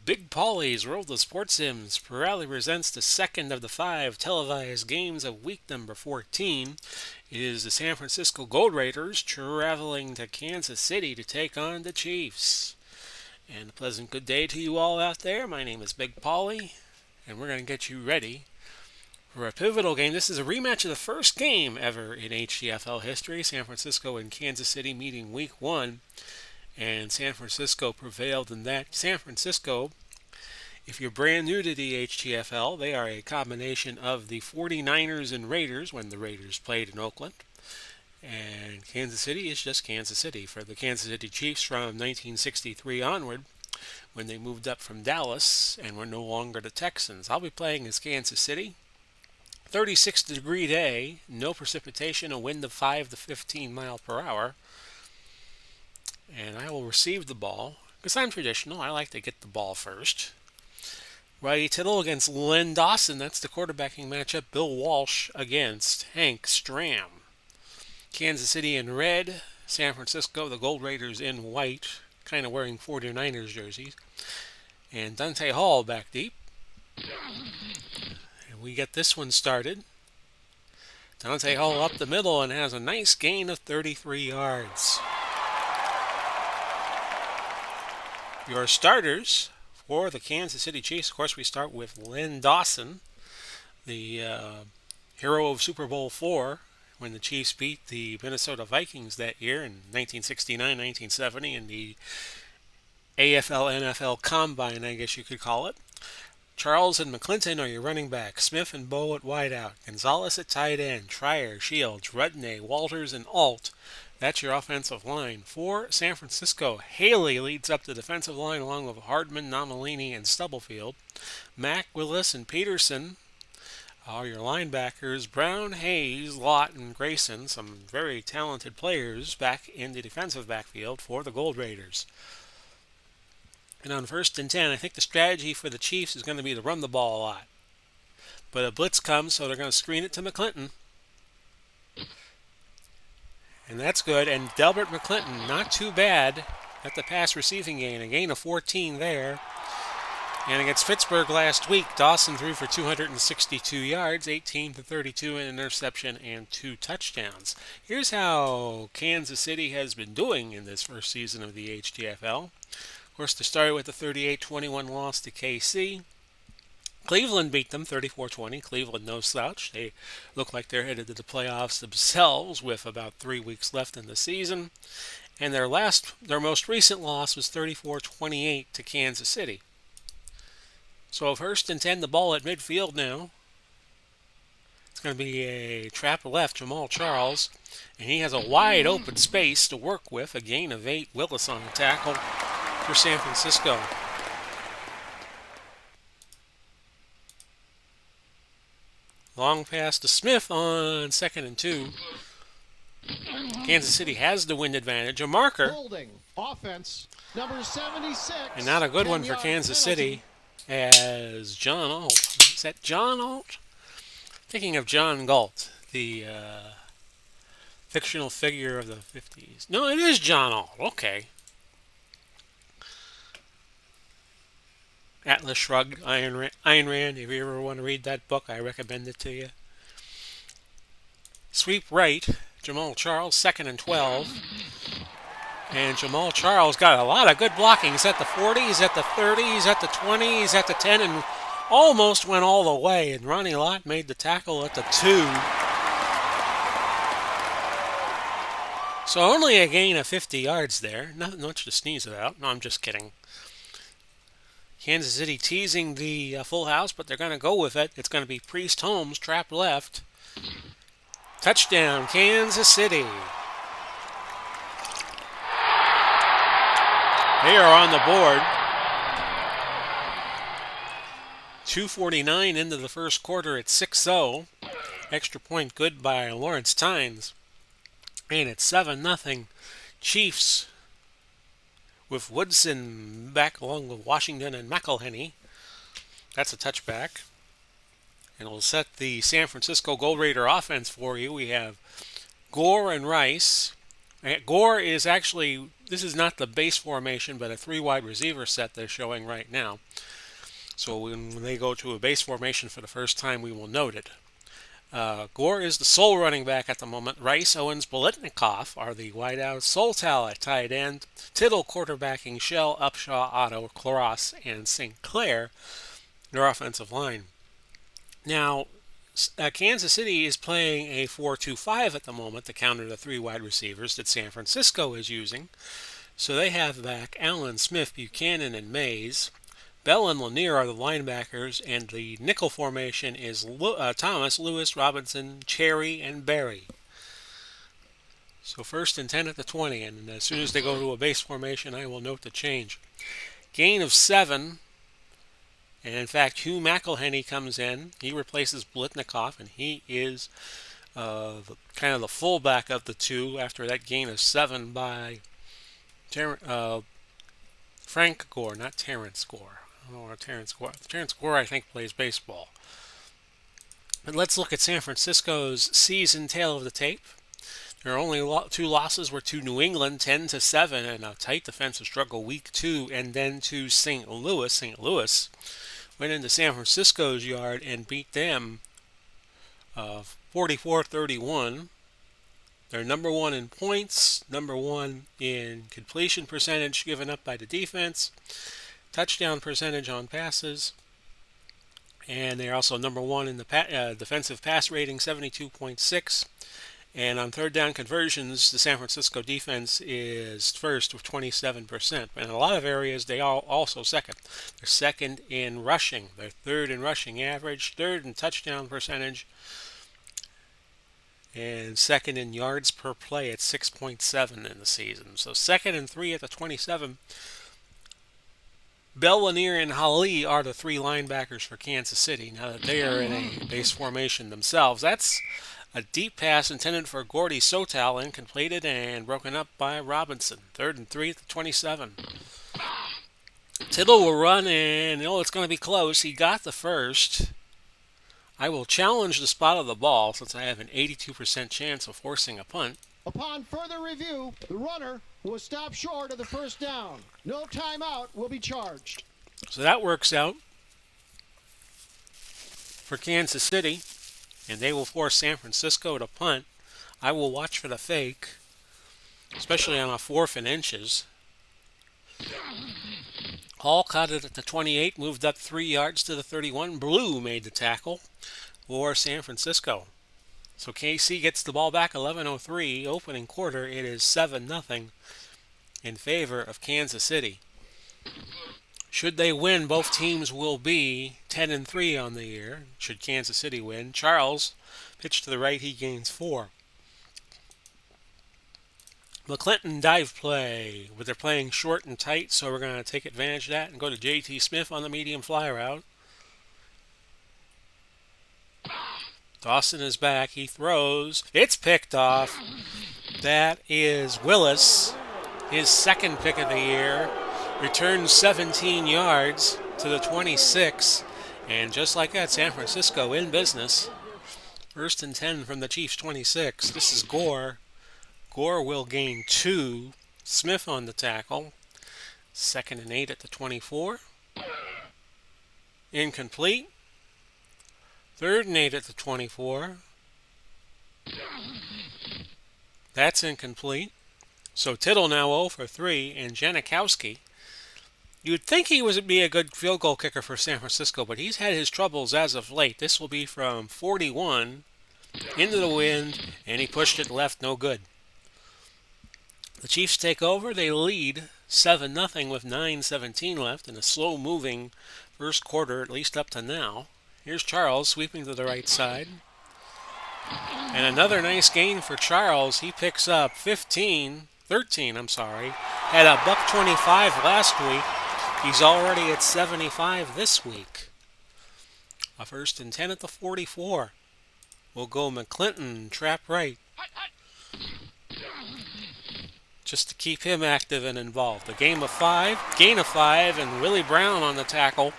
Big Polly's World of Sports Sims proudly presents the second of the 5 televised games of week number 14. It is the San Francisco Gold Raiders traveling to Kansas City to take on the Chiefs. And a pleasant good day to you all out there. My name is Big Polly, and we're going to get you ready for a pivotal game. This is a rematch of the first game ever in HTFL history. San Francisco and Kansas City meeting week 1. And San Francisco prevailed in that. San Francisco, if you're brand new to the HTFL, they are a combination of the 49ers and Raiders when the Raiders played in Oakland. And Kansas City is just Kansas City for the Kansas City Chiefs from 1963 onward when they moved up from Dallas and were no longer the Texans. I'll be playing as Kansas City. 36-degree day, no precipitation, a wind of 5 to 15 miles per hour. And I will receive the ball, because I'm traditional. I like to get the ball first. Righty Tittle against Len Dawson. That's the quarterbacking matchup. Bill Walsh against Hank Stram. Kansas City in red. San Francisco, the Gold Raiders in white. Kind of wearing 49ers jerseys. And Dante Hall back deep. And we get this one started. Dante Hall up the middle and has a nice gain of 33 yards. Your starters for the Kansas City Chiefs, of course, we start with Len Dawson, the hero of Super Bowl IV, when the Chiefs beat the Minnesota Vikings that year in 1969-1970 in the AFL-NFL Combine, I guess you could call it. Charles and McClinton are your running backs. Smith and Bowe at wideout. Gonzalez at tight end. Trier, Shields, Rudnay, Walters, and Alt. That's your offensive line. For San Francisco, Haley leads up the defensive line along with Hardman, Nomalini, and Stubblefield. Mack, Willis, and Peterson are your linebackers. Brown, Hayes, Lott, and Grayson, some very talented players back in the defensive backfield for the Gold Raiders. And on 1st and 10, I think the strategy for the Chiefs is going to be to run the ball a lot. But a blitz comes, so they're going to screen it to McClinton. And that's good. And Delbert McClinton, not too bad at the pass receiving gain. A gain of 14 there. And against Pittsburgh last week, Dawson threw for 262 yards, 18 to 32, an interception, and 2 touchdowns. Here's how Kansas City has been doing in this first season of the HTFL. Of course, they started with a 38-21 loss to KC. Cleveland beat them 34-20. Cleveland no slouch. They look like they're headed to the playoffs themselves with about 3 weeks left in the season. And their most recent loss was 34-28 to Kansas City. So 1st and 10, the ball at midfield now. It's going to be a trap left, Jamal Charles. And he has a wide open space to work with. A gain of 8. Willis on the tackle for San Francisco. Long pass to Smith on 2nd and 2. Kansas City has the wind advantage. A marker. Holding offense number 76. And not a good one for Kansas City as John Alt. Is that John Alt? Thinking of John Galt, the fictional figure of the 50s. No, it is John Alt. Okay. Atlas Shrugged, Ayn Rand. If you ever want to read that book, I recommend it to you. Sweep right, Jamal Charles, 2nd and 12. And Jamal Charles got a lot of good blocking. He's at the 40, he's at the 30, he's at the 20, he's at the 10, and almost went all the way. And Ronnie Lott made the tackle at the 2. So only a gain of 50 yards there. Nothing much to sneeze about. No, I'm just kidding. Kansas City teasing the full house, but they're going to go with it. It's going to be Priest Holmes, trap left. Touchdown, Kansas City. They are on the board. 2:49 into the first quarter at 6-0. Extra point good by Lawrence Tynes. And it's 7-0 Chiefs, with Woodson back along with Washington and McElhenney. That's a touchback. And it'll set the San Francisco Gold Raider offense for you. We have Gore and Rice. Gore is actually This is not the base formation, but a three wide receiver set they're showing right now. So when they go to a base formation for the first time, we will note it. Gore is the sole running back at the moment. Rice, Owens, Bolitnikoff are the wideouts. Soltal at tight end. Tittle quarterbacking Shell, Upshaw, Otto, Claros, and St. Clair, their offensive line. Now, Kansas City is playing a 4-2-5 at the moment to counter the three wide receivers that San Francisco is using. So they have back Allen, Smith, Buchanan, and Mays. Bell and Lanier are the linebackers, and the nickel formation is Thomas, Lewis, Robinson, Cherry, and Berry. So 1st and 10 at the 20, and as soon as they go to a base formation, I will note the change. Gain of 7, and in fact, Hugh McElhenney comes in. He replaces Blitnikoff, and he is kind of the fullback of the two after that gain of 7 by Frank Gore, not Terrence Gore. I don't know Terrence Gore. Terrence Gore, I think, plays baseball. But let's look at San Francisco's season tale of the tape. Their only two losses were to New England, 10-7, and a tight defensive struggle week 2, and then to St. Louis. St. Louis went into San Francisco's yard and beat them 44-31. They're number 1 in points, number 1 in completion percentage given up by the defense, touchdown percentage on passes, and they're also number 1 in the defensive pass rating, 72.6. And on third down conversions, the San Francisco defense is first with 27%. But in a lot of areas, they are also second. They're second in rushing. They're third in rushing average, third in touchdown percentage, and second in yards per play at 6.7 in the season. So second and 3 at the 27. Bell, Lanier, and Hali are the 3 linebackers for Kansas City now that they are in a base formation themselves. That's a deep pass intended for Gordy Sotal, incompleted and broken up by Robinson. 3rd and 3 at the 27. Tittle will run, and it's going to be close. He got the first. I will challenge the spot of the ball since I have an 82% chance of forcing a punt. Upon further review, the runner was stopped short of the first down. No timeout will be charged. So that works out for Kansas City, and they will force San Francisco to punt. I will watch for the fake, especially on a 4th and inches. Hall caught it at the 28, moved up 3 yards to the 31. Blue made the tackle for San Francisco. So KC gets the ball back, 11:03, opening quarter. It is 7-0 in favor of Kansas City. Should they win, both teams will be 10-3 on the year. Should Kansas City win, Charles pitch to the right, he gains 4. McClinton dive play, but they're playing short and tight, so we're going to take advantage of that and go to J.T. Smith on the medium fly route. Dawson is back. He throws. It's picked off. That is Willis, his 2nd pick of the year. Returns 17 yards to the 26. And just like that, San Francisco in business. 1st and 10 from the Chiefs' 26. This is Gore. Gore will gain 2. Smith on the tackle. 2nd and 8 at the 24. Incomplete. 3rd and 8 at the 24. That's incomplete. So Tittle now 0 for 3, and Janikowski. You'd think he would be a good field goal kicker for San Francisco, but he's had his troubles as of late. This will be from 41 into the wind, and he pushed it left, no good. The Chiefs take over. They lead 7-0 with 9:17 left in a slow-moving first quarter, at least up to now. Here's Charles sweeping to the right side. And another nice gain for Charles. He picks up 13, Had a $125 last week. He's already at 75 this week. A 1st and 10 at the 44. We'll go McClinton, trap right. Just to keep him active and involved. A gain of 5, and Willie Brown on the tackle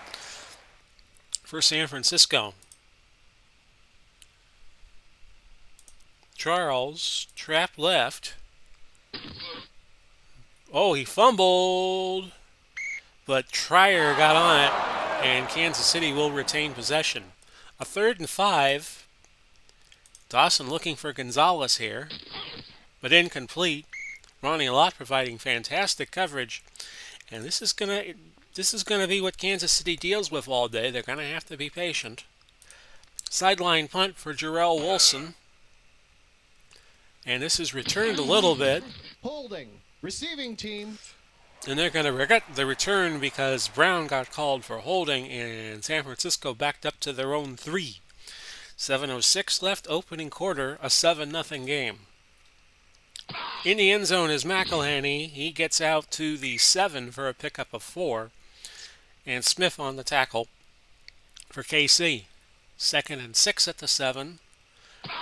for San Francisco. Charles, trap left. Oh, he fumbled, but Trier got on it, and Kansas City will retain possession. A 3rd and 5. Dawson looking for Gonzalez here, but incomplete. Ronnie Lott providing fantastic coverage, and this is gonna be what Kansas City deals with all day. They're gonna have to be patient. Sideline punt for Jarrell Wilson, and this is returned a little bit. Holding. Receiving team. And they're going to regret the return because Brown got called for holding and San Francisco backed up to their own 3. 7:06 left, opening quarter, a 7-0 game. In the end zone is McElhenney. He gets out to the 7 for a pickup of 4. And Smith on the tackle for KC. 2nd and 6 at the 7.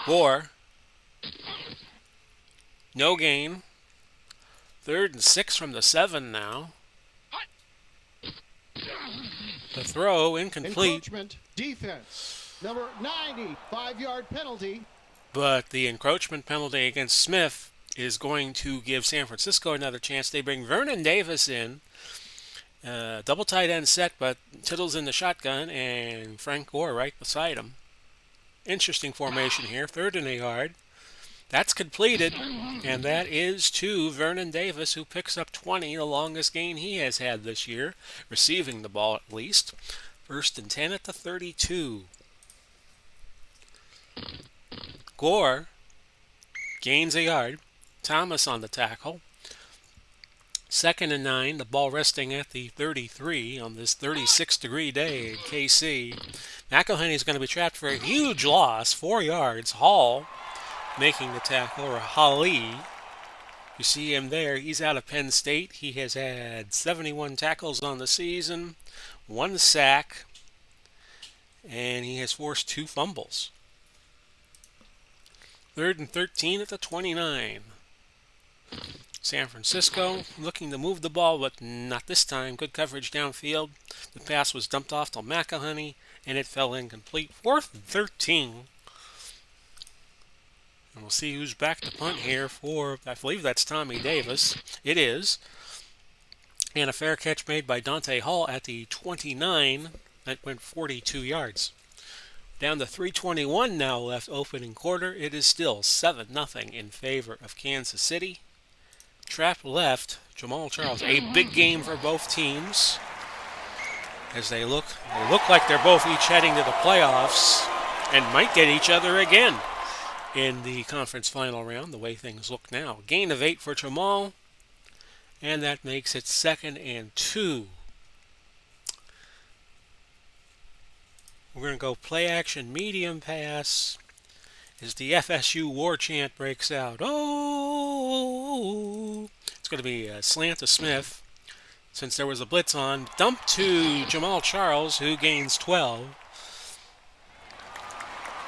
Gore. No gain. 3rd and 6 from the 7 now. The throw incomplete. Encroachment. Defense. Number 90. 5-yard penalty. But the encroachment penalty against Smith is going to give San Francisco another chance. They bring Vernon Davis in. Double tight end set, but Tittle's in the shotgun and Frank Gore right beside him. Interesting formation here. 3rd and a yard. That's completed, and that is to Vernon Davis, who picks up 20, the longest gain he has had this year, receiving the ball at least. 1st and 10 at the 32. Gore gains a yard. Thomas on the tackle. 2nd and 9, the ball resting at the 33 on this 36-degree day in KC. McElhenney is going to be trapped for a huge loss, 4 yards. Hall making the tackle, or Hali. You see him there. He's out of Penn State. He has had 71 tackles on the season, 1 sack, and he has forced 2 fumbles. 3rd and 13 at the 29. San Francisco looking to move the ball, but not this time. Good coverage downfield. The pass was dumped off to McElhenney, and it fell incomplete. 4th and 13. And we'll see who's back to punt here for, I believe that's Tommy Davis. It is. And a fair catch made by Dante Hall at the 29. That went 42 yards. Down to 3:21 now left, opening quarter. It is still 7-0 in favor of Kansas City. Trap left, Jamal Charles. A big game for both teams as they look like they're both each heading to the playoffs and might get each other again in the conference final round, the way things look now. Gain of 8 for Jamal, and that makes it 2nd and 2. We're going to go play action medium pass as the FSU war chant breaks out. Oh! It's going to be a slant to Smith since there was a blitz on. Dump to Jamal Charles, who gains 12.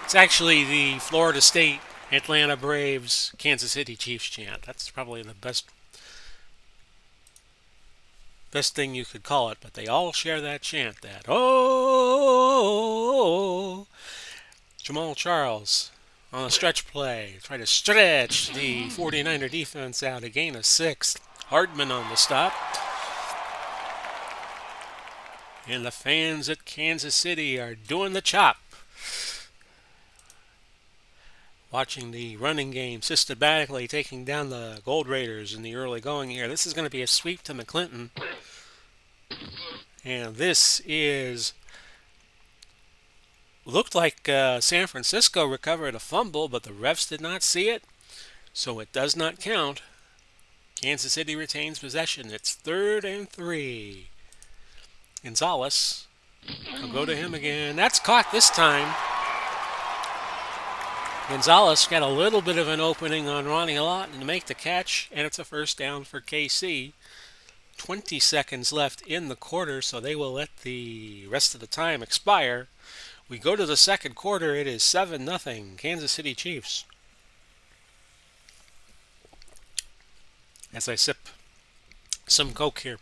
It's actually the Florida State, Atlanta Braves, Kansas City Chiefs chant. That's probably the best thing you could call it, but they all share that chant, that oh! Jamal Charles on a stretch play, try to stretch the 49er defense out, a gain of 6. Hardman on the stop. And the fans at Kansas City are doing the chop. Watching the running game systematically taking down the Gold Raiders in the early going here. This is going to be a sweep to McClinton. And this is... Looked like San Francisco recovered a fumble, but the refs did not see it, so it does not count. Kansas City retains possession. It's 3rd and 3. Gonzalez will go to him again. That's caught this time. Gonzalez got a little bit of an opening on Ronnie Lott to make the catch, and it's a 1st down for KC. 20 seconds left in the quarter, so they will let the rest of the time expire. We go to the 2nd quarter. It is 7-0 Kansas City Chiefs. As I sip some Coke here.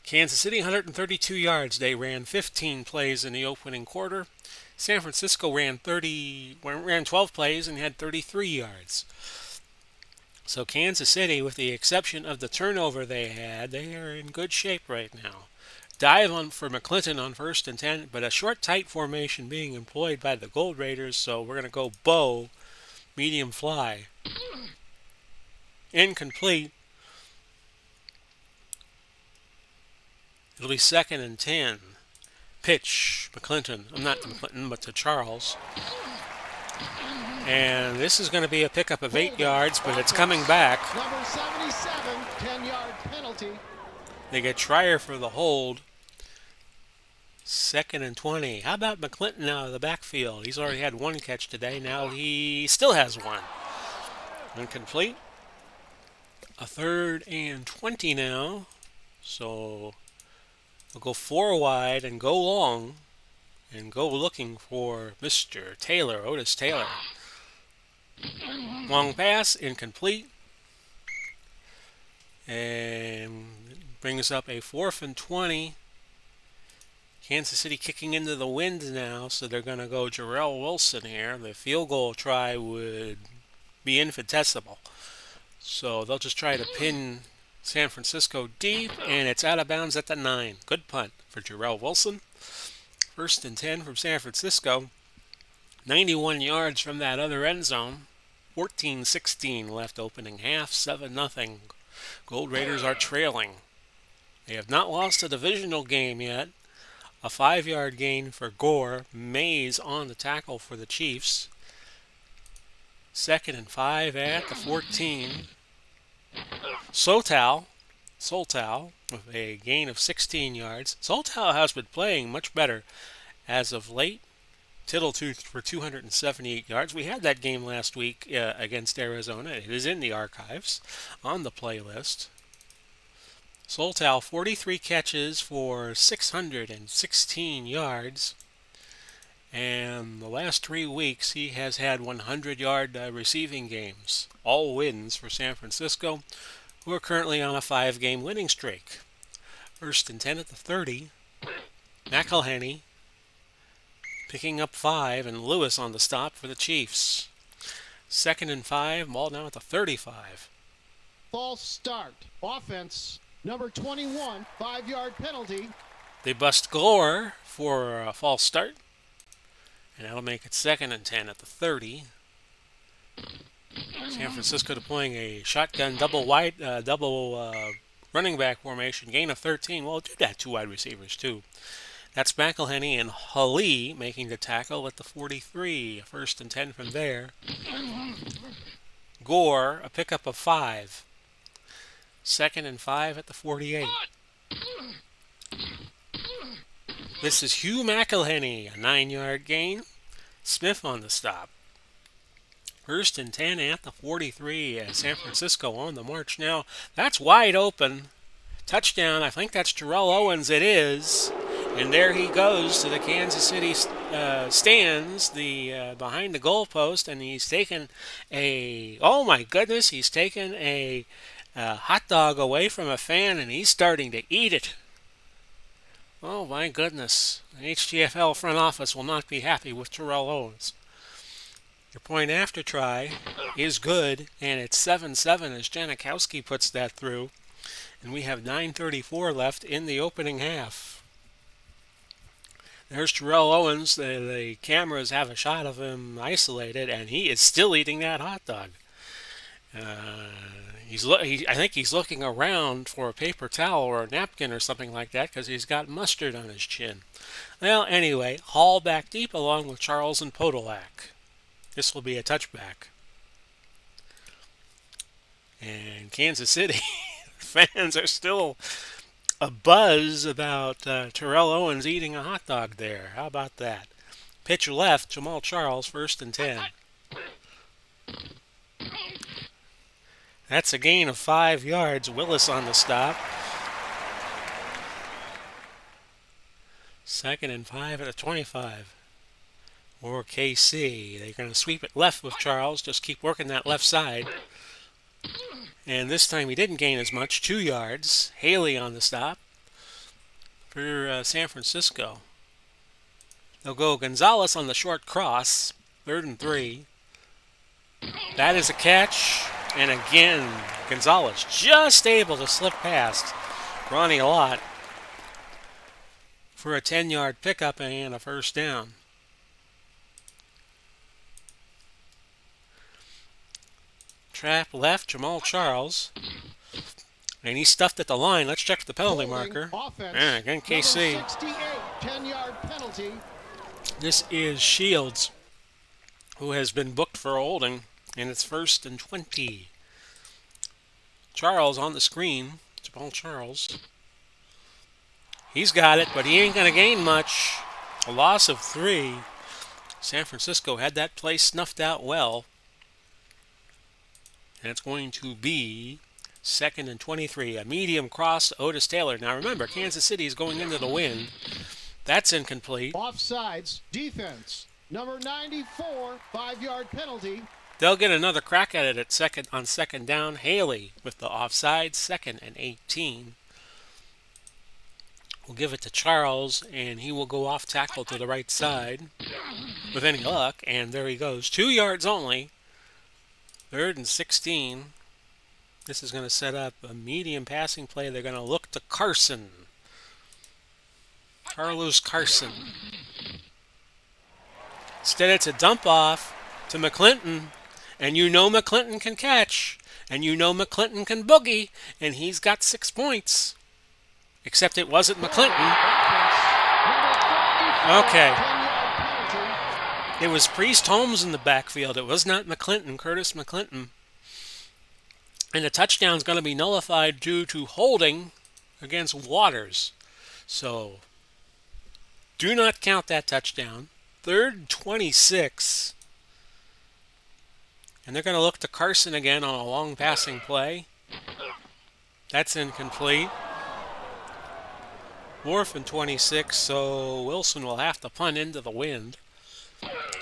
Kansas City, 132 yards. They ran 15 plays in the opening quarter. San Francisco ran 12 plays and had 33 yards. So Kansas City, with the exception of the turnover they had, they are in good shape right now. Dive on for McClinton on 1st and 10, but a short tight formation being employed by the Gold Raiders, so we're going to go bow, medium fly. Incomplete. It'll be 2nd and 10. Pitch, McClinton. I'm not to McClinton, but to Charles. And this is going to be a pickup of 8 yards, but it's coming back. Number 77, 10-yard penalty. They get Trier for the hold. 2nd and 20. How about McClinton out of the backfield? He's already had 1 catch today. Now he still has 1. Incomplete. A 3rd and 20 now. So we'll go 4 wide and go long and go looking for Mr. Taylor, Otis Taylor. Long pass, incomplete. And brings up a 4th and 20. Kansas City kicking into the wind now, so they're going to go Jarrell Wilson here. The field goal try would be infinitesimal. So they'll just try to pin San Francisco deep, and it's out of bounds at the 9. Good punt for Jarrell Wilson. 1st and 10 from San Francisco. 91 yards from that other end zone. 14-16 left opening half. 7-0. Gold Raiders are trailing. They have not lost a divisional game yet. A 5-yard gain for Gore. Mays on the tackle for the Chiefs. 2nd and 5 at the 14. Soltal with a gain of 16 yards. Soltal has been playing much better as of late. Tittle for 278 yards. We had that game last week against Arizona. It is in the archives on the playlist. Soltal, 43 catches for 616 yards. And the last 3 weeks, he has had 100-yard receiving games. All wins for San Francisco, who are currently on a 5-game winning streak. 1st and 10 at the 30. McElhenney picking up 5, and Lewis on the stop for the Chiefs. 2nd and 5, ball now at the 35. False start. Offense, number 21, 5-yard penalty. They bust Gore for a false start, and that'll make it 2nd and 10 at the 30. San Francisco deploying a shotgun double running back formation, gain of 13. Well, do that 2 wide receivers too. That's McElhenney and Hali making the tackle at the 43. 1st and 10 from there. Gore, a pickup of 5. 2nd and 5 at the 48. This is Hugh McElhenney, a 9-yard gain. Smith on the stop. 1st and 10 at the 43 as San Francisco on the march now. That's wide open. Touchdown. I think that's Terrell Owens. It is. And there he goes to the Kansas City stands, behind the goalpost, and he's taken he's taken a hot dog away from a fan, and he's starting to eat it. Oh my goodness. The HTFL front office will not be happy with Terrell Owens. Your point after try is good, and it's 7-7 as Janikowski puts that through. And we have 9:34 left in the opening half. There's Terrell Owens. The cameras have a shot of him isolated, and he is still eating that hot dog. I think he's looking around for a paper towel or a napkin or something like that because he's got mustard on his chin. Well, anyway, Hall back deep along with Charles and Podolak. This will be a touchback. And Kansas City fans are still a buzz about Terrell Owens eating a hot dog there. How about that? Pitch left, Jamal Charles, 1st and 10. That's a gain of 5 yards. Willis on the stop. 2nd and 5 at the 25. Or KC. They're going to sweep it left with Charles. Just keep working that left side. And this time he didn't gain as much. 2 yards. Haley on the stop for San Francisco. They'll go Gonzalez on the short cross. 3rd and 3. That is a catch. And again, Gonzalez just able to slip past Ronnie Lott for a 10-yard pickup and a first down. Trap left, Jamal Charles. And he stuffed at the line. Let's check the penalty marker. Again, KC. 68, 10-yard penalty. This is Shields, who has been booked for holding, and it's 1st and 20. Charles on the screen. Jamal Charles. He's got it, but he ain't going to gain much. A loss of 3. San Francisco had that play snuffed out well. And it's going to be 2nd and 23. A medium cross to Otis Taylor. Now remember, Kansas City is going into the wind. That's incomplete. Offsides, defense. Number 94, 5-yard penalty. They'll get another crack at it on second down. Haley with the offside, 2nd and 18. We'll give it to Charles, and he will go off tackle to the right side with any luck. And there he goes. 2 yards only. 3rd and 16. This is going to set up a medium passing play. They're going to look to Carson. Carlos Carson. Instead, it's a dump off to McClinton. And you know McClinton can catch. And you know McClinton can boogie. And he's got 6 points. Except it wasn't McClinton. Okay. It was Priest Holmes in the backfield. It was not McClinton, Curtis McClinton. And the touchdown's going to be nullified due to holding against Waters. So, do not count that touchdown. 3rd 26. And they're going to look to Carson again on a long passing play. That's incomplete. 4th and 26, so Wilson will have to punt into the wind.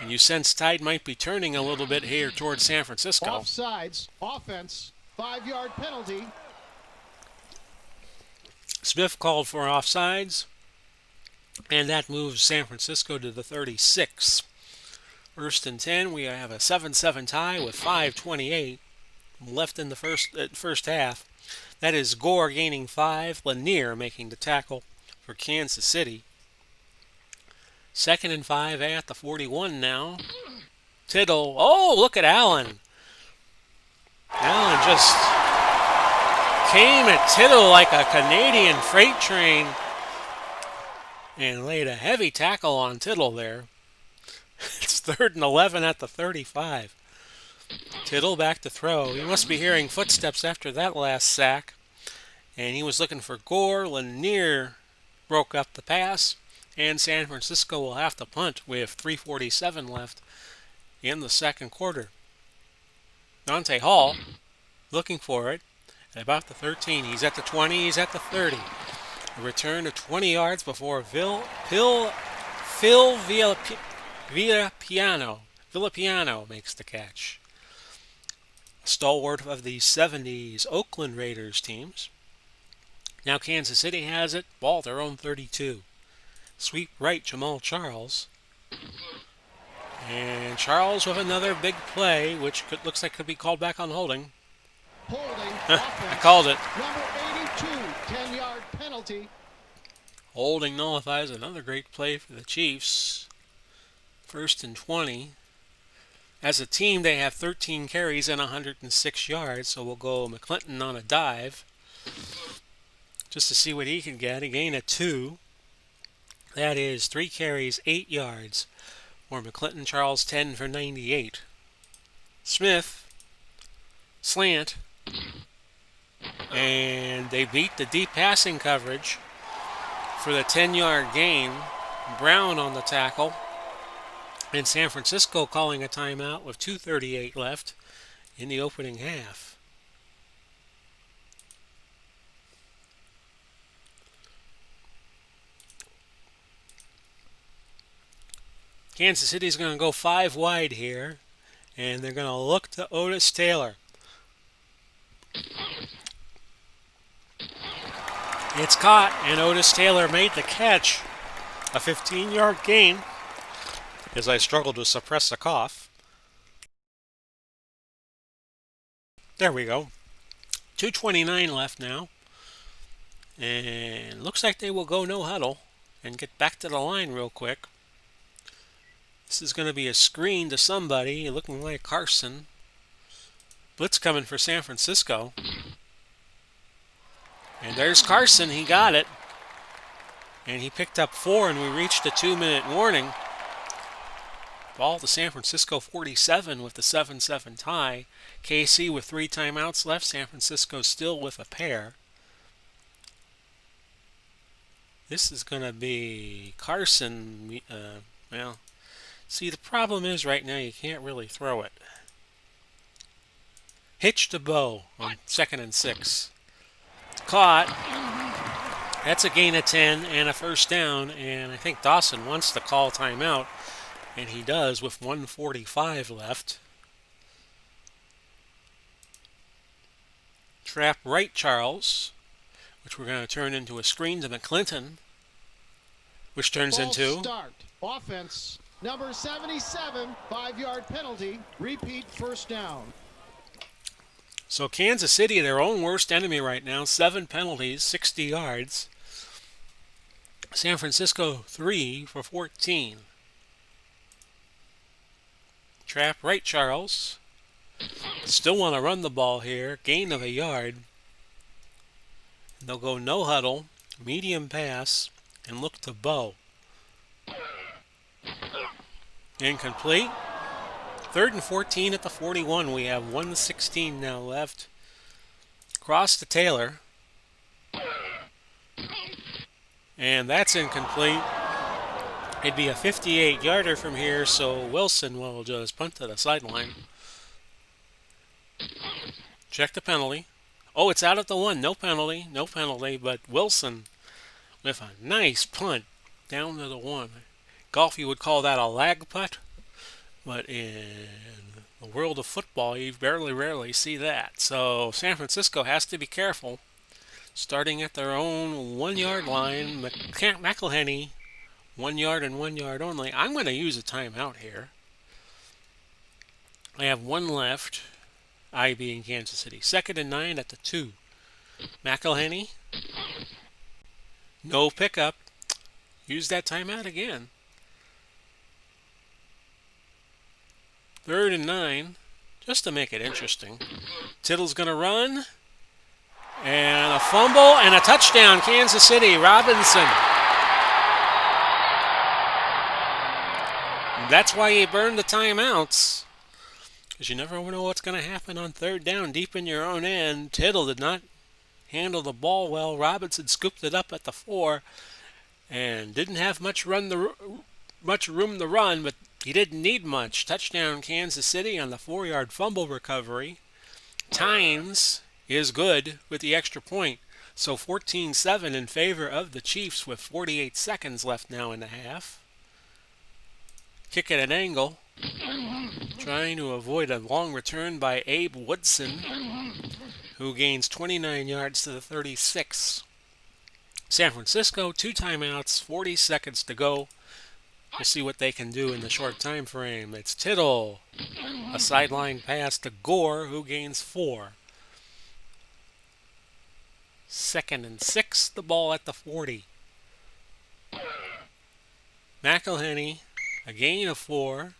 And you sense tide might be turning a little bit here towards San Francisco. Offsides, offense, 5-yard penalty. Smith called for offsides, and that moves San Francisco to the 36. 1st and 10, we have a 7-7 tie with 5:28 left in the first half. That is Gore gaining 5, Lanier making the tackle for Kansas City. 2nd and 5 at the 41 now. Tittle. Oh, look at Allen. Allen just came at Tittle like a Canadian freight train and laid a heavy tackle on Tittle there. It's 3rd and 11 at the 35. Tittle back to throw. He must be hearing footsteps after that last sack. And he was looking for Gore. Lanier broke up the pass. And San Francisco will have to punt with 3:47 left in the second quarter. Dante Hall looking for it at about the 13. He's at the 20. He's at the 30. A return of 20 yards before Phil Villapiano makes the catch. A stalwart of the 70s Oakland Raiders teams. Now Kansas City has it. Ball their own 32. Sweep right, Jamal Charles. And Charles with another big play, which looks like could be called back on holding. I called it. Number 82, 10-yard penalty. Holding nullifies another great play for the Chiefs. 1st and 20. As a team, they have 13 carries and 106 yards, so we'll go McClinton on a dive just to see what he can get. He gained a 2. That is 3 carries, 8 yards. For McClinton, Charles 10 for 98. Smith, slant. And they beat the deep passing coverage for the 10-yard gain. Brown on the tackle. And San Francisco calling a timeout with 2:38 left in the opening half. Kansas City's going to go 5 wide here, and they're going to look to Otis Taylor. It's caught, and Otis Taylor made the catch. A 15-yard gain, as I struggle to suppress a cough. There we go. 2:29 left now. And looks like they will go no huddle and get back to the line real quick. This is going to be a screen to somebody looking like Carson. Blitz coming for San Francisco. And there's Carson. He got it. And he picked up 4, and we reached the 2-minute warning. Ball to San Francisco 47 with the 7-7 tie. KC with 3 timeouts left. San Francisco still with a pair. This is going to be Carson. Well, see, the problem is right now you can't really throw it. Hitch to Bo on 2nd and 6. Caught. That's a gain of 10 and a first down, and I think Dawson wants to call timeout, and he does with 1:45 left. Trap right Charles, which we're going to turn into a screen to McClinton, which turns into start. Offense. Number 77, 5-yard penalty. Repeat first down. So Kansas City, their own worst enemy right now, 7 penalties, 60 yards. San Francisco 3 for 14. Trap right Charles. Still want to run the ball here. Gain of a yard. They'll go no huddle, medium pass, and look to Bo. Incomplete. 3rd and 14 at the 41. We have 1:16 now left. Cross to Taylor. And that's incomplete. It'd be a 58-yarder from here, so Wilson will just punt to the sideline. Check the penalty. Oh, it's out at the 1. No penalty. No penalty, but Wilson with a nice punt down to the 1. Golfy would call that a lag putt, but in the world of football, you rarely see that. So San Francisco has to be careful. Starting at their own 1-yard line, McElhenney, 1 yard and 1 yard only. I'm going to use a timeout here. I have 1 left. I being Kansas City. 2nd and 9 at the 2. McElhenney. No pickup. Use that timeout again. 3rd and 9. Just to make it interesting. Tittle's going to run. And a fumble and a touchdown, Kansas City. Robinson. That's why you burn the timeouts. Because you never know what's going to happen on 3rd down deep in your own end. Tittle did not handle the ball well. Robinson scooped it up at the 4 and didn't have much room to run, but he didn't need much. Touchdown, Kansas City on the 4-yard fumble recovery. Tynes is good with the extra point. So 14-7 in favor of the Chiefs with 48 seconds left now in the half. Kick at an angle. Trying to avoid a long return by Abe Woodson, who gains 29 yards to the 36. San Francisco, 2 timeouts, 40 seconds to go. We'll see what they can do in the short time frame. It's Tittle. A sideline pass to Gore, who gains 4. 2nd and 6, the ball at the 40. McElhenney, a gain of 4.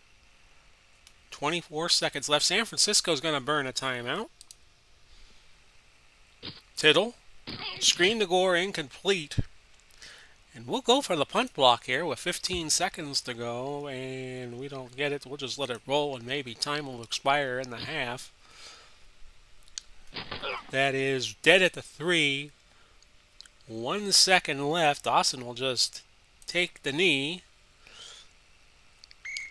24 seconds left. San Francisco's going to burn a timeout. Tittle. Screen to Gore, incomplete. And we'll go for the punt block here with 15 seconds to go. And we don't get it. We'll just let it roll and maybe time will expire in the half. That is dead at the 3. 1 second left. Dawson will just take the knee.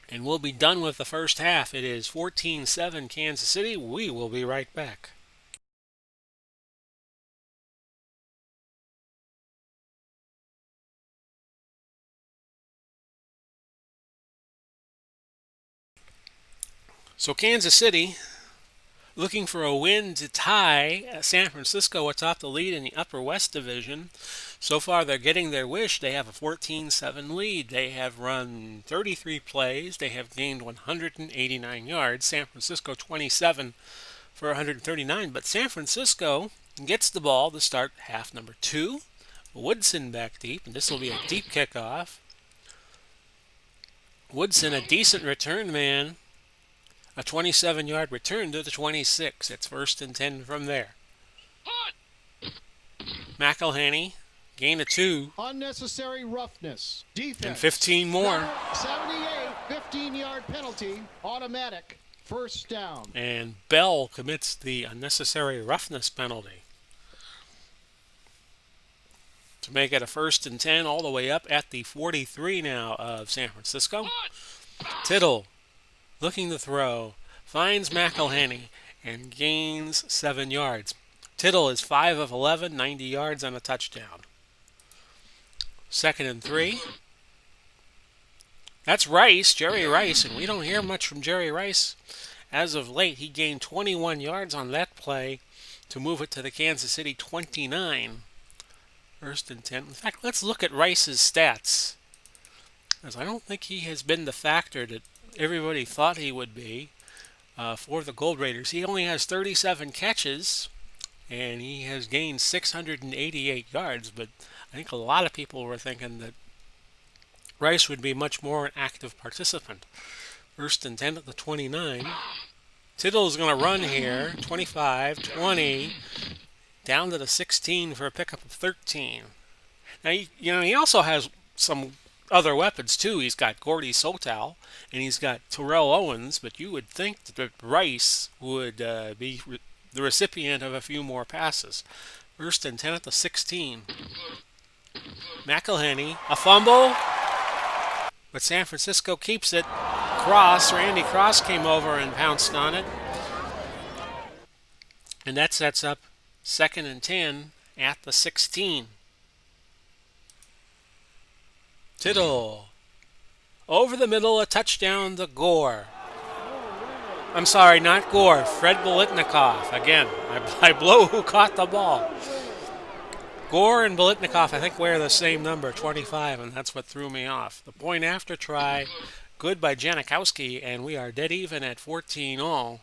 And we'll be done with the first half. It is 14-7 Kansas City. We will be right back. So Kansas City looking for a win to tie San Francisco atop the lead in the Upper West Division. So far, they're getting their wish. They have a 14-7 lead. They have run 33 plays. They have gained 189 yards. San Francisco 27 for 139. But San Francisco gets the ball to start half number 2. Woodson back deep, and this will be a deep kickoff. Woodson, a decent return man. A 27-yard return to the 26. It's 1st and 10 from there. McElhenney, gain of 2. Unnecessary roughness. Defense. And 15 more. 78, 15-yard penalty. Automatic. 1st down. And Bell commits the unnecessary roughness penalty to make it a 1st and 10 all the way up at the 43 now of San Francisco. Tittle, looking to throw, finds McElhenney and gains 7 yards. Tittle is 5 of 11, 90 yards and a touchdown. 2nd and 3. That's Rice, Jerry Rice, and we don't hear much from Jerry Rice as of late. He gained 21 yards on that play to move it to the Kansas City 29. 1st and 10. In fact, let's look at Rice's stats, as I don't think he has been the factor that everybody thought he would be for the Gold Raiders. He only has 37 catches, and he has gained 688 yards, but I think a lot of people were thinking that Rice would be much more an active participant. 1st and 10 at the 29. Tittle's going to run here. 25, 20, down to the 16 for a pickup of 13. Now, he also has some other weapons, too. He's got Gordy Sotal, and he's got Terrell Owens, but you would think that Rice would be the recipient of a few more passes. 1st and 10 at the 16. McElhenney, a fumble, but San Francisco keeps it. Randy Cross came over and pounced on it. And that sets up 2nd and 10 at the 16. Tittle, over the middle, a touchdown to Gore. I'm sorry, not Gore, Fred Biletnikoff. Again, I blow who caught the ball. Gore and Biletnikoff, I think, wear the same number, 25, and that's what threw me off. The point after try, good by Janikowski, and we are dead even at 14 all.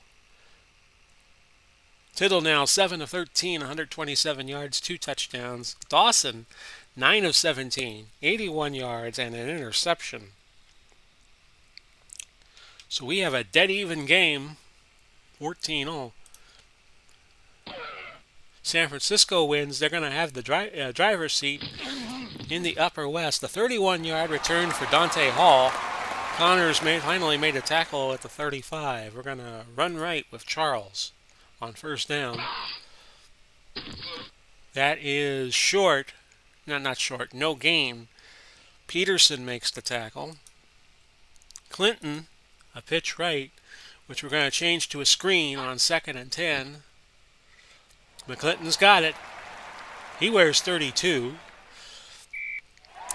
Tittle now 7 of 13, 127 yards, 2 touchdowns. Dawson, 9 of 17, 81 yards, and an interception. So we have a dead even game, 14 all. San Francisco wins. They're going to have the driver's seat in the Upper West. The 31-yard return for Dante Hall. Connors finally made a tackle at the 35. We're going to run right with Charles on 1st down. That is short. Not short. No gain. Peterson makes the tackle. Clinton, a pitch right, which we're going to change to a screen on 2nd and 10. McClinton's got it. He wears 32.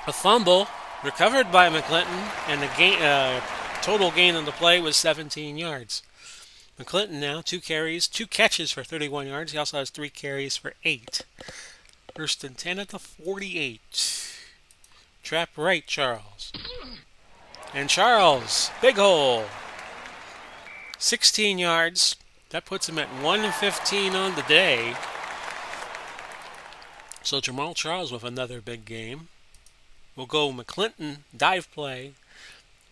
A fumble recovered by McClinton, and the total gain on the play was 17 yards. McClinton now 2 catches for 31 yards. He also has 3 carries for 8. 1st and 10 at the 48. Trap right, Charles. And Charles, big hole. 16 yards. That puts him at 1-15 on the day. So Jamal Charles with another big game. We'll go McClinton, dive play.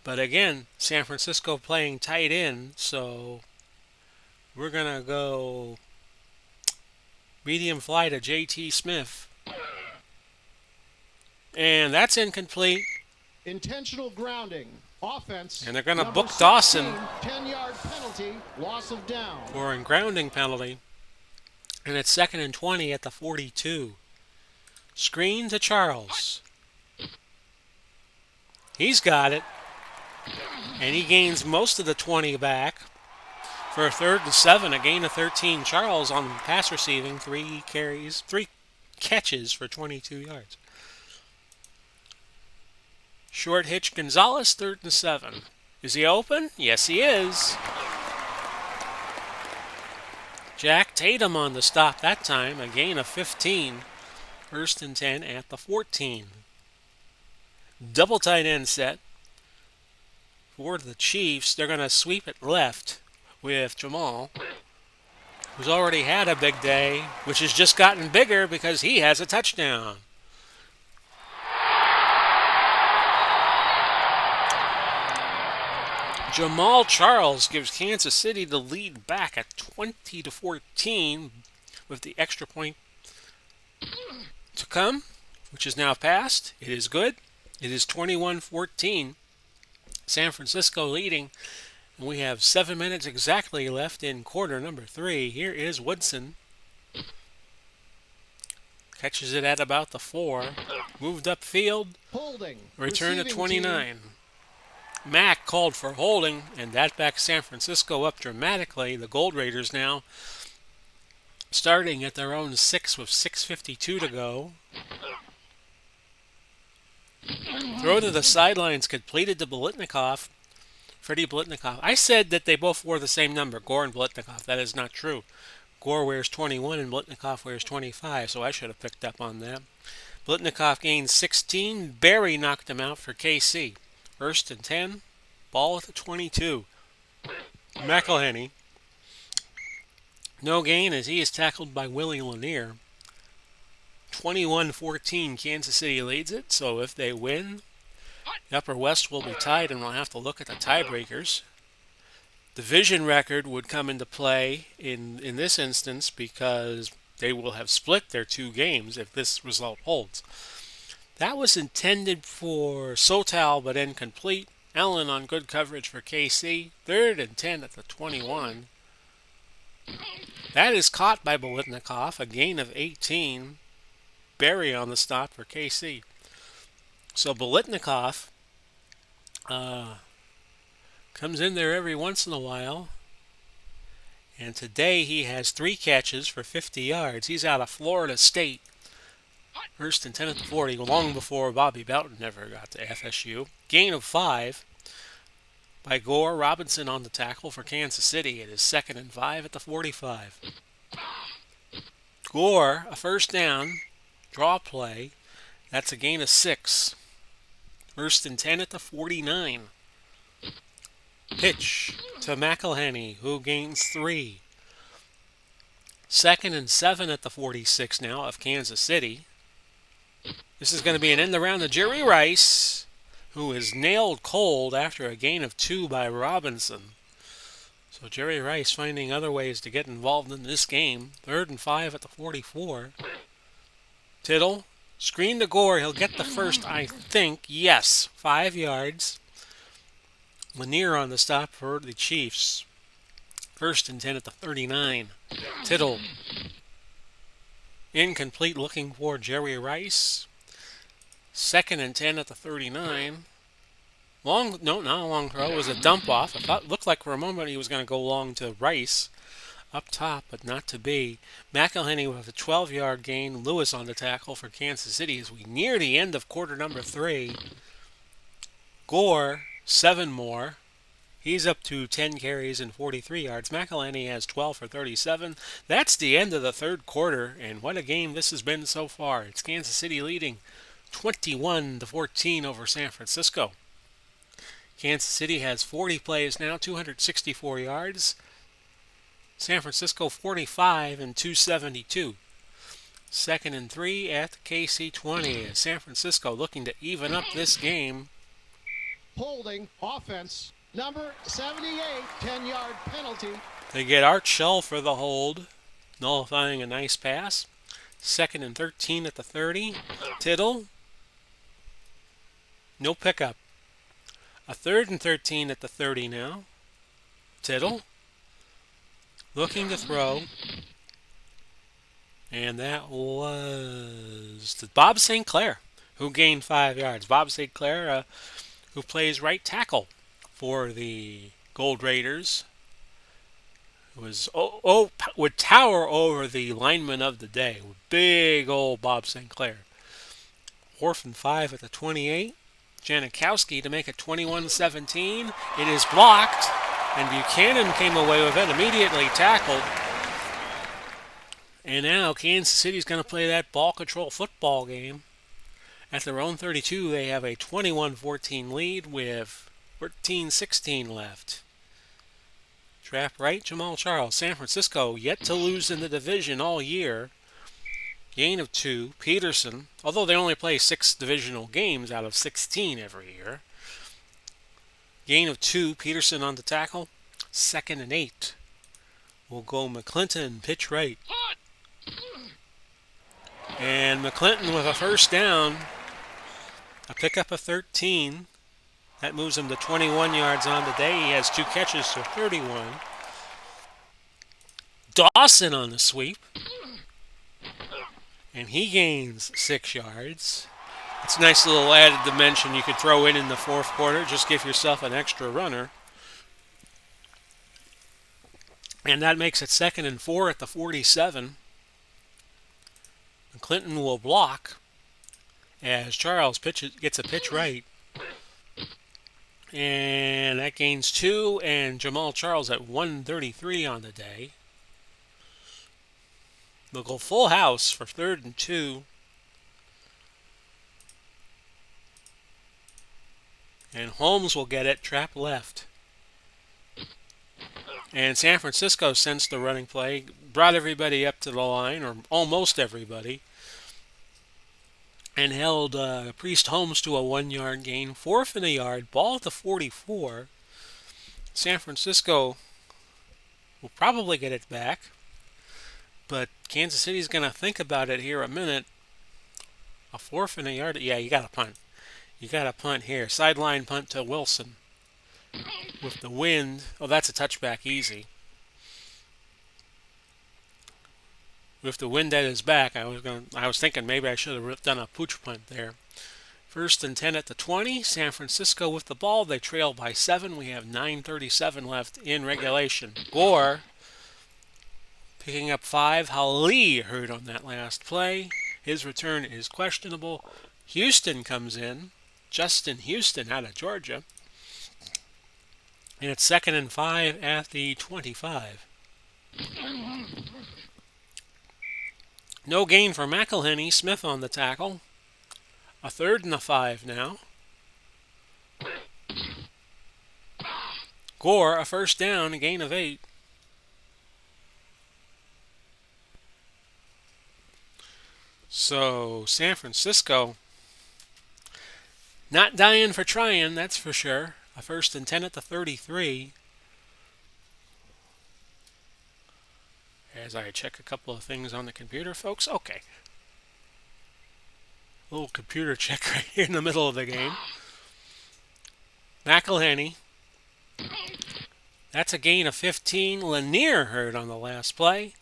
But again, San Francisco playing tight end, so we're going to go medium fly to J.T. Smith. And that's incomplete. Intentional grounding. Offense. And they're going to book 16, Dawson 10-yard penalty, loss of down. for a grounding penalty. And it's 2nd and 20 at the 42. Screen to Charles. He's got it. And he gains most of the 20 back for a 3rd and 7, a gain of 13. Charles on pass receiving, 3 catches for 22 yards. Short hitch Gonzalez, 3rd and 7. Is he open? Yes, he is. Jack Tatum on the stop that time, a gain of 15. 1st and 10 at the 14. Double tight end set for the Chiefs. They're going to sweep it left with Jamal. who's already had a big day, which has just gotten bigger because he has a touchdown. Jamal Charles gives Kansas City the lead back at 20-14 with the extra point to come, which is now passed. It is good. It is 21-14. San Francisco leading. And we have 7 minutes exactly left in quarter number 3. Here is Woodson. Catches it at about the 4. Moved upfield. Holding. Return to Receiving 29. team. Mack called for holding, and that backs San Francisco up dramatically. The Gold Raiders now starting at their own 6 with 6:52 to go. Throw to the sidelines completed to Biletnikoff. Freddie Biletnikoff. I said that they both wore the same number, Gore and Biletnikoff. That is not true. Gore wears 21 and Biletnikoff wears 25, so I should have picked up on that. Biletnikoff gained 16. Barry knocked him out for KC. First and 10. Ball at the 22. McElhenney. No gain as he is tackled by Willie Lanier. 21-14, Kansas City leads it, so if they win, the Upper West will be tied and we'll have to look at the tiebreakers. Division record would come into play in this instance because they will have split their 2 games if this result holds. That was intended for Sotal but incomplete. Allen on good coverage for KC. 3rd and 10 at the 21. That is caught by Biletnikoff, a gain of 18. Barry on the stop for KC. So Biletnikoff comes in there every once in a while. And today he has 3 catches for 50 yards. He's out of Florida State. First and 10 at the 40, long before Bobby Bowden ever got to FSU. Gain of 5 by Gore. Robinson on the tackle for Kansas City. It is 2nd and 5 at the 45. Gore, a first down, draw play. That's a gain of 6. First and 10 at the 49. Pitch to McElhenney, who gains 3. 2nd and 7 at the 46 now of Kansas City. This is going to be an end around to Jerry Rice, who is nailed cold after a gain of 2 by Robinson. So Jerry Rice finding other ways to get involved in this game. 3rd and 5 at the 44. Tittle, screen to Gore. He'll get the first, I think. Yes, 5 yards. Lanier on the stop for the Chiefs. 1st and 10 at the 39. Tittle. Incomplete, looking for Jerry Rice. 2nd and 10 at the 39. Not a long throw. It was a dump off. Looked like for a moment he was going to go long to Rice up top, but not to be. McElhenney with a 12-yard gain. Lewis on the tackle for Kansas City as we near the end of quarter number 3. Gore, 7 more. He's up to 10 carries and 43 yards. McElhenney has 12 for 37. That's the end of the 3rd quarter, and what a game this has been so far. It's Kansas City leading 21-14 over San Francisco. Kansas City has 40 plays now, 264 yards. San Francisco 45 and 272. 2nd and 3 at the KC 20. San Francisco looking to even up this game. Holding. Offense. Number 78. 10-yard penalty. They get Art Shell for the hold, nullifying a nice pass. 2nd and 13 at the 30. Tittle. No pickup. A 3rd and 13 at the 30 now. Tittle. Looking to throw. And that was Bob St. Clair, who gained 5 yards. Bob St. Clair, who plays right tackle for the Gold Raiders, would tower over the lineman of the day. Big old Bob St. Clair. 4th and 5 at the 28. Janikowski to make it 21-17. It is blocked, and Buchanan came away with it, immediately tackled. And now Kansas City's going to play that ball control football game. At their own 32, they have a 21-14 lead with 13-16 left. Trap right, Jamal Charles. San Francisco yet to lose in the division all year. Gain of 2. Peterson, although they only play 6 divisional games out of 16 every year. Gain of 2. Peterson on the tackle. 2nd and 8. Will go McClinton, pitch right. And McClinton with a first down. A pickup of 13. That moves him to 21 yards on the day. He has 2 catches for 31. Dawson on the sweep. And he gains 6 yards. It's a nice little added dimension you could throw in the fourth quarter. Just give yourself an extra runner. And that makes it 2nd and 4 at the 47. And Clinton will block as Charles gets a pitch right. And that gains 2, and Jamal Charles at 133 on the day. They'll go full house for 3rd and 2. And Holmes will get it, trap left. And San Francisco sensed the running play, brought everybody up to the line, or almost everybody, and held Priest Holmes to a 1-yard gain. 4th and a yard, ball at the 44. San Francisco will probably get it back, but Kansas City's going to think about it here a minute. A 4th and a yard, yeah, you got to punt. You got to punt here. Sideline punt to Wilson. With the wind, oh, that's a touchback easy. With the wind at his back, I was thinking maybe I should have done a pooch punt there. 1st and 10 at the 20. San Francisco with the ball. They trail by 7. We have 9:37 left in regulation. Gore picking up 5. Ali hurt on that last play. His return is questionable. Houston comes in. Justin Houston out of Georgia. And it's 2nd and 5 at the 25. No gain for McElhenney. Smith on the tackle. A 3rd and a 5 now. Gore, a first down, a gain of 8. So San Francisco not dying for trying, that's for sure. A 1st and 10 at the 33. As I check a couple of things on the computer, folks. Okay. A little computer check right here in the middle of the game. McElhenney. That's a gain of 15. Lanier hurt on the last play.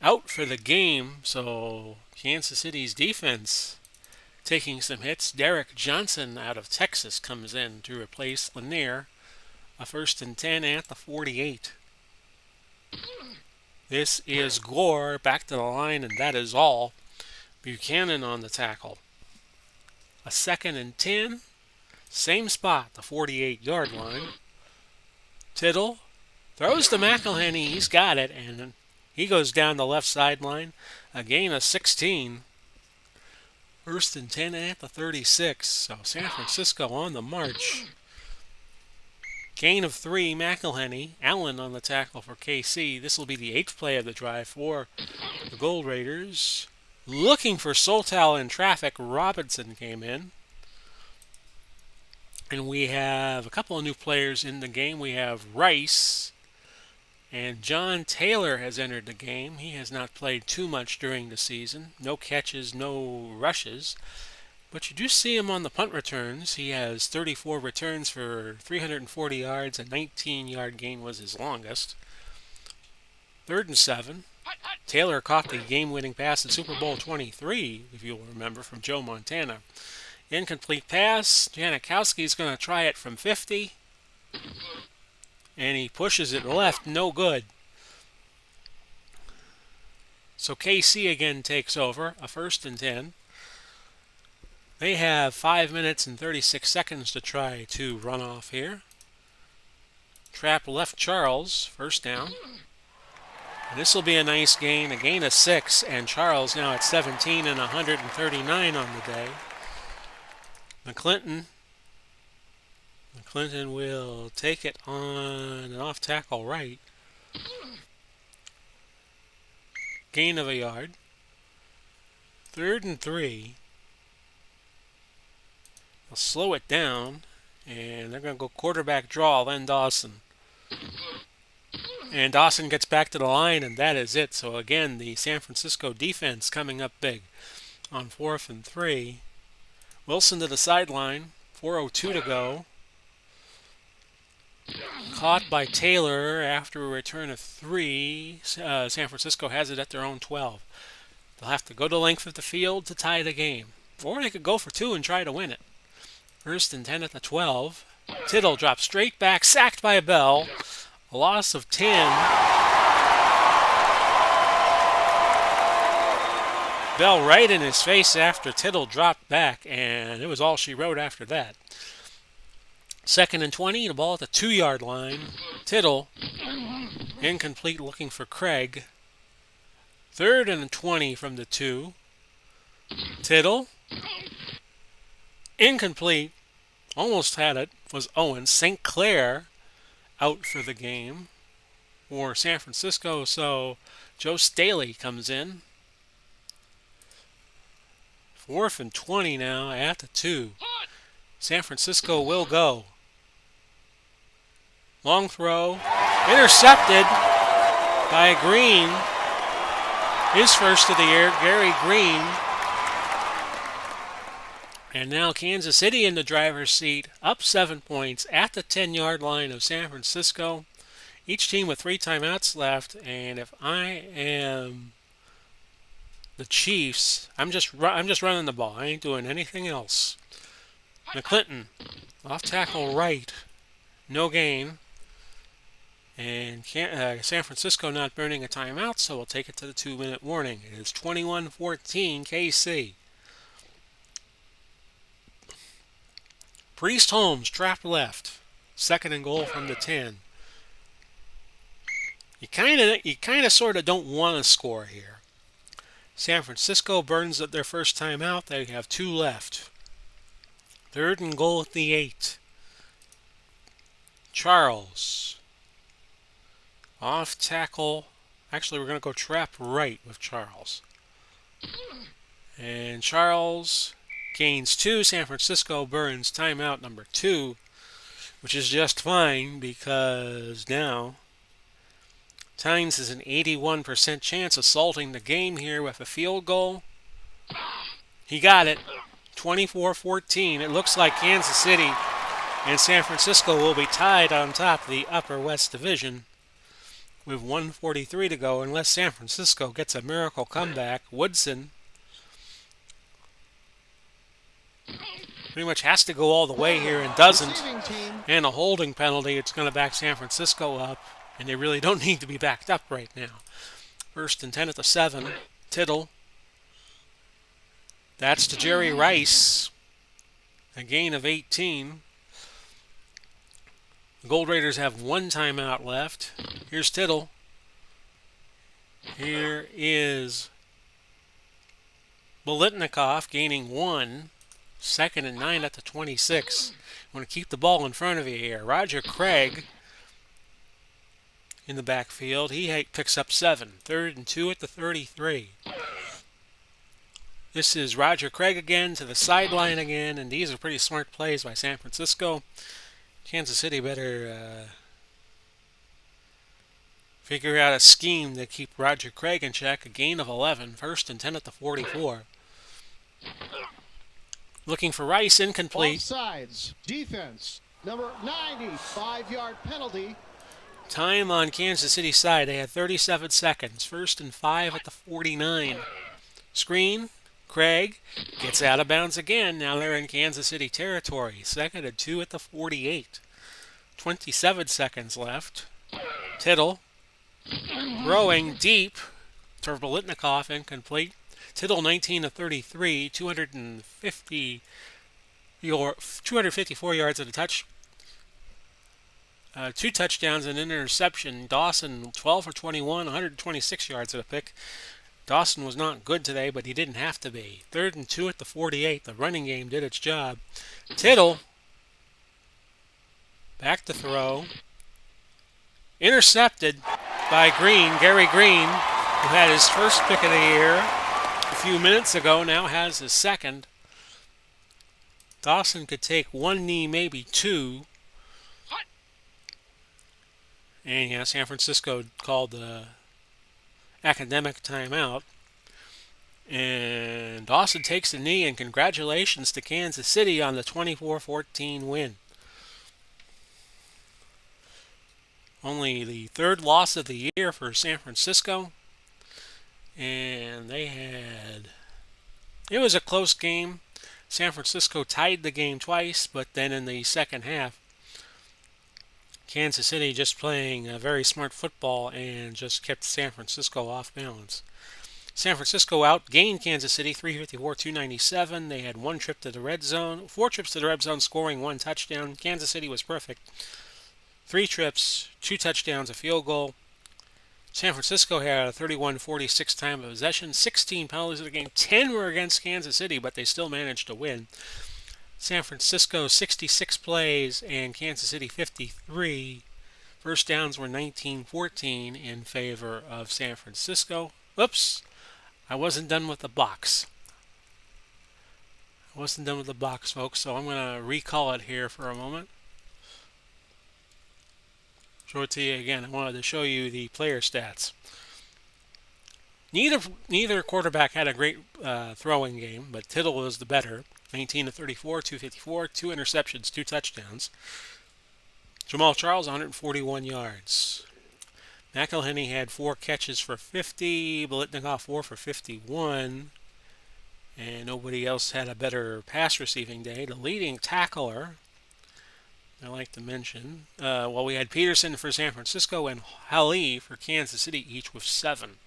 Out for the game, so Kansas City's defense taking some hits. Derek Johnson out of Texas comes in to replace Lanier. A 1st and 10 at the 48. This is Gore back to the line, and that is all. Buchanan on the tackle. A 2nd and 10. Same spot, the 48-yard line. Tittle throws to McElhenney. He's got it, and he goes down the left sideline. A gain of 16. 1st and 10 at the 36. So San Francisco on the march. Gain of 3, McElhenney. Allen on the tackle for KC. This will be the 8th play of the drive for the Gold Raiders. Looking for Soltal in traffic, Robinson came in. And we have a couple of new players in the game. We have Rice, and John Taylor has entered the game. He has not played too much during the season. No catches, no rushes. But you do see him on the punt returns. He has 34 returns for 340 yards. A 19-yard gain was his longest. 3rd and 7. Taylor caught the game-winning pass in Super Bowl 23, if you'll remember, from Joe Montana. Incomplete pass. Janikowski's going to try it from 50. And he pushes it left. No good. So KC again takes over. A 1st and 10. They have 5 minutes and 36 seconds to try to run off here. Trap left Charles. 1st down. And this will be a nice gain. A gain of 6. And Charles now at 17 and 139 on the day. McClinton Clinton will take it on an off tackle right. Gain of a yard. 3rd and 3. They'll slow it down, and they're going to go quarterback draw, then Dawson. And Dawson gets back to the line, and that is it. So again, the San Francisco defense coming up big on 4th and 3. Wilson to the sideline, 4:02 to go. Caught by Taylor after a return of 3. San Francisco has it at their own 12. They'll have to go the length of the field to tie the game. Or they could go for 2 and try to win it. 1st and 10 at the 12. Tittle drops straight back, sacked by Bell. A loss of 10. Bell right in his face after Tittle dropped back, and it was all she wrote after that. 2nd and 20, the ball at the 2-yard line. Tittle, incomplete, looking for Craig. 3rd and 20 from the 2. Tittle, incomplete, almost had it, was Owens. St. Clair out for the game for San Francisco, so Joe Staley comes in. 4th and 20 now at the 2. San Francisco will go. Long throw, intercepted by Green. His first of the year, Gary Green. And now Kansas City in the driver's seat, up 7 points at the 10-yard line of San Francisco. Each team with 3 timeouts left, and if I am the Chiefs, I'm just running the ball. I ain't doing anything else. McClinton, off tackle right, no gain. And San Francisco not burning a timeout, so we'll take it to the 2-minute warning. It is 21-14 KC. Priest Holmes trapped left. 2nd and goal from the 10. You kind of sort of don't want to score here. San Francisco burns up their first timeout. They have 2 left. 3rd and goal at the 8. Charles. Off tackle. Actually, we're going to go trap right with Charles. And Charles gains 2. San Francisco burns timeout number 2, which is just fine because now Tynes has an 81% chance of salting the game here with a field goal. He got it. 24-14. It looks like Kansas City and San Francisco will be tied on top of the Upper West Division with 1:43 to go unless San Francisco gets a miracle comeback. Woodson pretty much has to go all the way here and doesn't. And a holding penalty, it's going to back San Francisco up, and they really don't need to be backed up right now. 1st and 10 at the 7. Tittle. That's to Jerry Rice. A gain of 18. The Gold Raiders have 1 timeout left. Here's Tittle. Here is Bolitnikoff gaining 1. 2nd and 9 at the 26. You want to keep the ball in front of you here. Roger Craig in the backfield. He picks up 7. 3rd and 2 at the 33. This is Roger Craig again to the sideline again, and these are pretty smart plays by San Francisco. Kansas City better figure out a scheme to keep Roger Craig in check. A gain of 11. 1st and 10 at the 44. Looking for Rice, incomplete. Offsides. Defense. Number 90. 5-yard penalty. Time on Kansas City side. They had 37 seconds. 1st and 5 at the 49. Screen. Craig gets out of bounds again. Now they're in Kansas City territory. 2nd and 2 at the 48. 27 seconds left. Tittle throwing deep to Bolitnikoff, incomplete. Tittle 19 of 33, 254 yards and a touch. 2 touchdowns and an interception. Dawson 12 for 21, 126 yards and a pick. Dawson was not good today, but he didn't have to be. 3rd and 2 at the 48. The running game did its job. Tittle Back to throw. Intercepted by Gary Green, who had his first pick of the year a few minutes ago, now has his second. Dawson could take one knee, maybe two. And yeah, San Francisco called the academic timeout. And Dawson takes the knee, and congratulations to Kansas City on the 24-14 win. Only the third loss of the year for San Francisco. And it was a close game. San Francisco tied the game twice, but then in the second half, Kansas City just playing a very smart football and just kept San Francisco off balance. San Francisco outgained Kansas City 354-297. They had four trips to the red zone, scoring one touchdown. Kansas City was perfect. 3 trips, 2 touchdowns, a field goal. San Francisco had a 31-46 time of possession, 16 penalties in the game. 10 were against Kansas City, but they still managed to win. San Francisco 66 plays and Kansas City 53. First downs were 19-14 in favor of San Francisco. Oops, I wasn't done with the box. Folks, so I'm going to recall it here for a moment. Show it to you again. I wanted to show you the player stats. Neither quarterback had a great throwing game, but Tittle was the better. 19-34, 254, 2 interceptions, 2 touchdowns. Jamal Charles, 141 yards. McElhenney had 4 catches for 50. Biletnikoff, 4 for 51. And nobody else had a better pass receiving day. The leading tackler, I like to mention, we had Peterson for San Francisco and Hali for Kansas City, each with 7.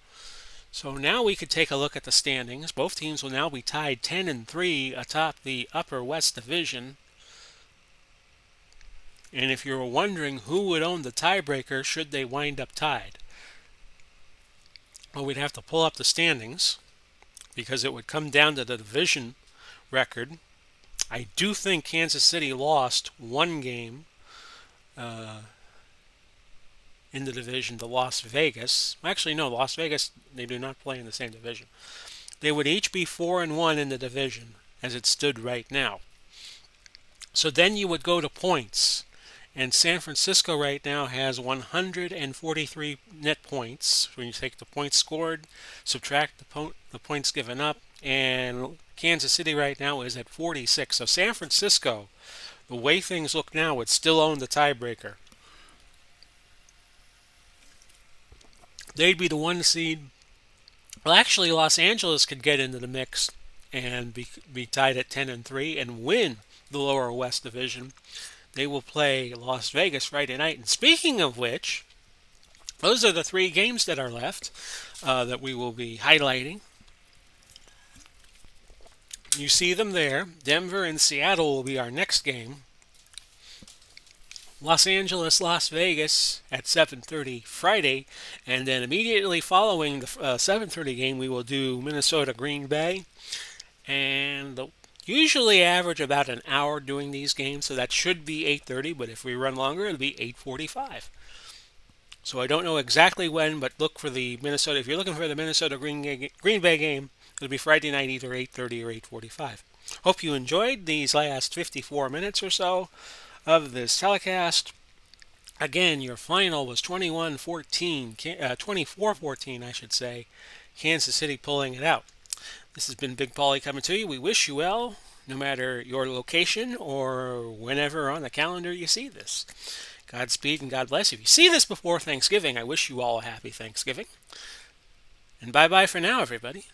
So now we could take a look at the standings. Both teams will now be tied 10-3 atop the Upper West Division. And if you're wondering who would own the tiebreaker should they wind up tied, well, we'd have to pull up the standings because it would come down to the division record. I do think Kansas City lost one game in the division to Las Vegas. Actually, no, Las Vegas, they do not play in the same division. They would each be 4-1 in the division as it stood right now. So then you would go to points. And San Francisco right now has 143 net points. When you take the points scored, subtract the points given up, and Kansas City right now is at 46. So San Francisco, the way things look now, would still own the tiebreaker. They'd be the 1 seed. Well, actually, Los Angeles could get into the mix and be tied at 10-3 and win the Lower West Division. They will play Las Vegas Friday night. And speaking of which, those are the 3 games that are left that we will be highlighting. You see them there. Denver and Seattle will be our next game. Los Angeles, Las Vegas at 7:30 Friday. And then immediately following the 7:30 game, we will do Minnesota, Green Bay. And usually average about an hour doing these games, so that should be 8:30, but if we run longer, it'll be 8:45. So I don't know exactly when, but look for the Minnesota. If you're looking for the Minnesota Green Bay game, it'll be Friday night, either 8:30 or 8:45. Hope you enjoyed these last 54 minutes or so of this telecast. Again, your final was 24-14, I should say. Kansas City pulling it out. This has been Big Paulie coming to you. We wish you well, no matter your location or whenever on the calendar you see this. Godspeed and God bless. If you see this before Thanksgiving, I wish you all a happy Thanksgiving. And bye-bye for now, everybody.